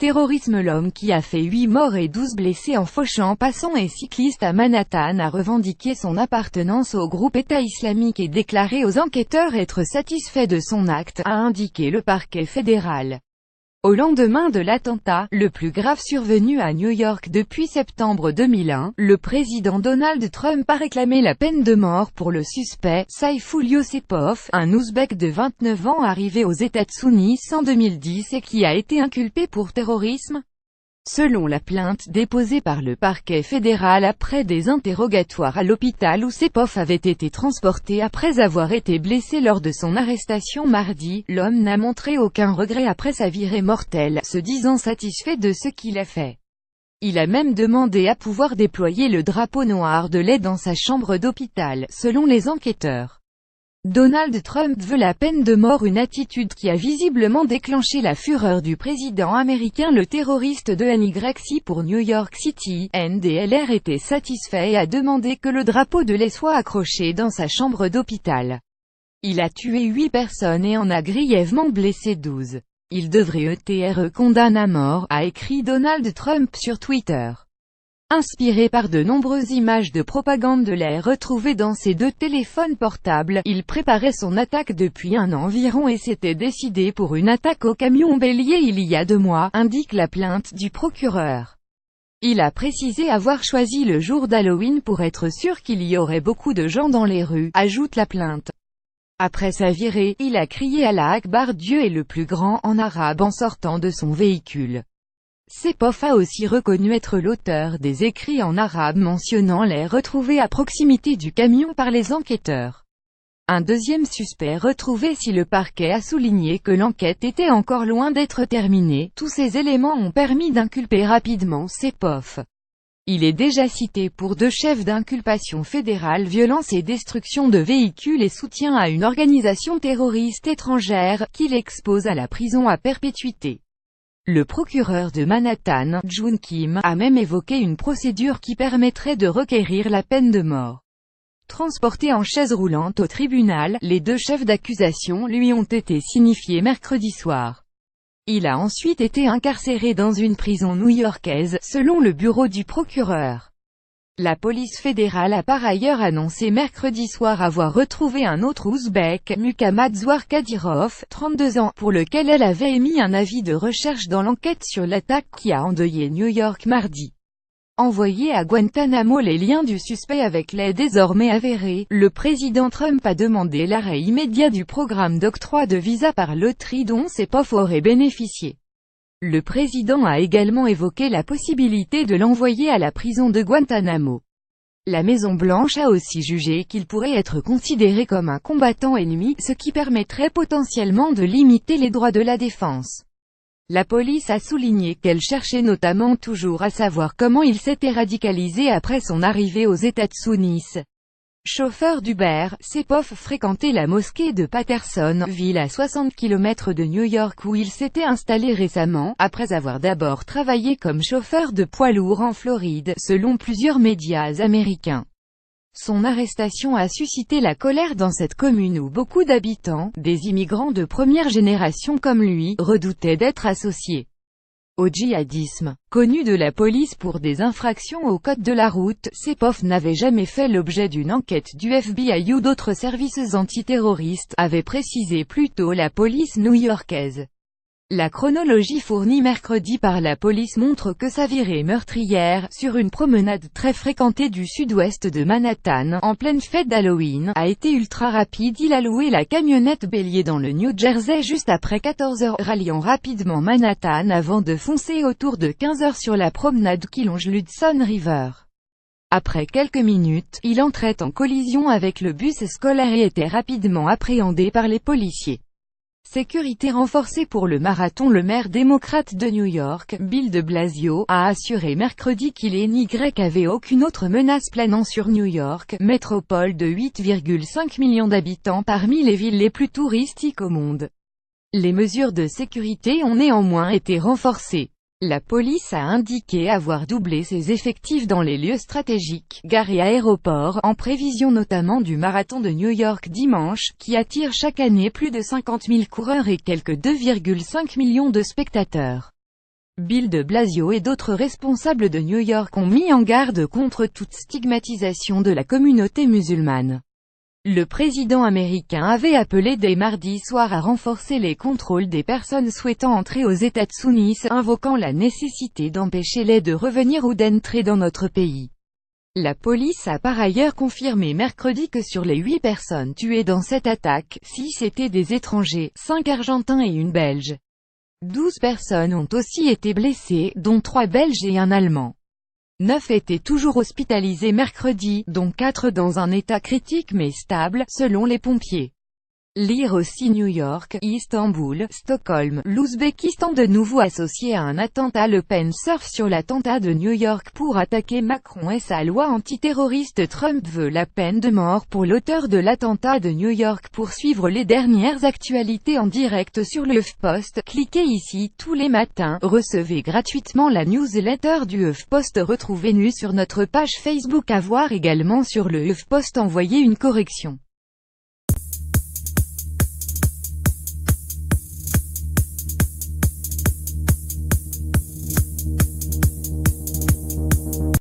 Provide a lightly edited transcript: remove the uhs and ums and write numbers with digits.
terrorisme. L'homme qui a fait 8 morts et 12 blessés en fauchant passants et cyclistes à Manhattan a revendiqué son appartenance au groupe État islamique et déclaré aux enquêteurs être satisfait de son acte, a indiqué le parquet fédéral. Au lendemain de l'attentat, le plus grave survenu à New York depuis septembre 2001, le président Donald Trump a réclamé la peine de mort pour le suspect, Saifullo Saipov, un Ouzbek de 29 ans arrivé aux États-Unis en 2010 et qui a été inculpé pour terrorisme. Selon la plainte déposée par le parquet fédéral après des interrogatoires à l'hôpital où Saipov avait été transporté après avoir été blessé lors de son arrestation mardi, l'homme n'a montré aucun regret après sa virée mortelle, se disant satisfait de ce qu'il a fait. Il a même demandé à pouvoir déployer le drapeau noir de lait dans sa chambre d'hôpital, selon les enquêteurs. Donald Trump veut la peine de mort, une attitude qui a visiblement déclenché la fureur du président américain. Le terroriste de NYC pour New York City, NDLR, était satisfait et a demandé que le drapeau de lait soit accroché dans sa chambre d'hôpital. Il a tué 8 personnes et en a grièvement blessé 12. Il devrait être condamné à mort, a écrit Donald Trump sur Twitter. Inspiré par de nombreuses images de propagande de l'air retrouvées dans ses 2 téléphones portables, il préparait son attaque depuis un an environ et s'était décidé pour une attaque au camion bélier il y a 2 mois, indique la plainte du procureur. Il a précisé avoir choisi le jour d'Halloween pour être sûr qu'il y aurait beaucoup de gens dans les rues, ajoute la plainte. Après sa virée, il a crié Allah Akbar, Dieu est le plus grand, en arabe en sortant de son véhicule. Saipov a aussi reconnu être l'auteur des écrits en arabe mentionnant les retrouvés à proximité du camion par les enquêteurs. Un deuxième suspect retrouvé. Si le parquet a souligné que l'enquête était encore loin d'être terminée, tous ces éléments ont permis d'inculper rapidement Saipov. Il est déjà cité pour 2 chefs d'inculpation fédérales: violence et destruction de véhicules et soutien à une organisation terroriste étrangère, qu'il expose à la prison à perpétuité. Le procureur de Manhattan, Jun Kim, a même évoqué une procédure qui permettrait de requérir la peine de mort. Transporté en chaise roulante au tribunal, les 2 chefs d'accusation lui ont été signifiés mercredi soir. Il a ensuite été incarcéré dans une prison new-yorkaise, selon le bureau du procureur. La police fédérale a par ailleurs annoncé mercredi soir avoir retrouvé un autre Ouzbek, Muhammadzouar Kadyrov, 32 ans, pour lequel elle avait émis un avis de recherche dans l'enquête sur l'attaque qui a endeuillé New York mardi. Envoyé à Guantanamo, les liens du suspect avec les désormais avérés, le président Trump a demandé l'arrêt immédiat du programme d'octroi de visa par loterie dont Saipov aurait bénéficié. Le président a également évoqué la possibilité de l'envoyer à la prison de Guantanamo. La Maison-Blanche a aussi jugé qu'il pourrait être considéré comme un combattant ennemi, ce qui permettrait potentiellement de limiter les droits de la défense. La police a souligné qu'elle cherchait notamment toujours à savoir comment il s'était radicalisé après son arrivée aux États-Unis. Chauffeur d'Uber, Saipov fréquentait la mosquée de Patterson, ville à 60 km de New York où il s'était installé récemment, après avoir d'abord travaillé comme chauffeur de poids lourd en Floride, selon plusieurs médias américains. Son arrestation a suscité la colère dans cette commune où beaucoup d'habitants, des immigrants de première génération comme lui, redoutaient d'être associés au djihadisme. Connu de la police pour des infractions au code de la route, Saipov n'avait jamais fait l'objet d'une enquête du FBI ou d'autres services antiterroristes, avait précisé plus tôt la police new-yorkaise. La chronologie fournie mercredi par la police montre que sa virée meurtrière, sur une promenade très fréquentée du sud-ouest de Manhattan, en pleine fête d'Halloween, a été ultra rapide. Il a loué la camionnette bélier dans le New Jersey juste après 14 h, ralliant rapidement Manhattan avant de foncer autour de 15 h sur la promenade qui longe l'Hudson River. Après quelques minutes, il entrait en collision avec le bus scolaire et était rapidement appréhendé par les policiers. Sécurité renforcée pour le marathon. Le maire démocrate de New York, Bill de Blasio, a assuré mercredi qu'il n'y avait aucune autre menace planant sur New York, métropole de 8,5 millions d'habitants parmi les villes les plus touristiques au monde. Les mesures de sécurité ont néanmoins été renforcées. La police a indiqué avoir doublé ses effectifs dans les lieux stratégiques, gares et aéroports, en prévision notamment du marathon de New York dimanche, qui attire chaque année plus de 50 000 coureurs et quelques 2,5 millions de spectateurs. Bill de Blasio et d'autres responsables de New York ont mis en garde contre toute stigmatisation de la communauté musulmane. Le président américain avait appelé dès mardi soir à renforcer les contrôles des personnes souhaitant entrer aux États sunnites, invoquant la nécessité d'empêcher-les de revenir ou d'entrer dans notre pays. La police a par ailleurs confirmé mercredi que sur les 8 personnes tuées dans cette attaque, 6 étaient des étrangers, 5 Argentins et une Belge. 12 personnes ont aussi été blessées, dont 3 Belges et un Allemand. 9 étaient toujours hospitalisés mercredi, dont 4 dans un état critique mais stable, selon les pompiers. Lire aussi New York, Istanbul, Stockholm, l'Ouzbékistan de nouveau associé à un attentat. Le Pen surfe sur l'attentat de New York pour attaquer Macron et sa loi antiterroriste. Trump veut la peine de mort pour l'auteur de l'attentat de New York. Pour suivre les dernières actualités en direct sur le HuffPost, cliquez ici tous les matins. Recevez gratuitement la newsletter du HuffPost. Retrouvez-nous sur notre page Facebook. À voir également sur le HuffPost. Envoyez une correction.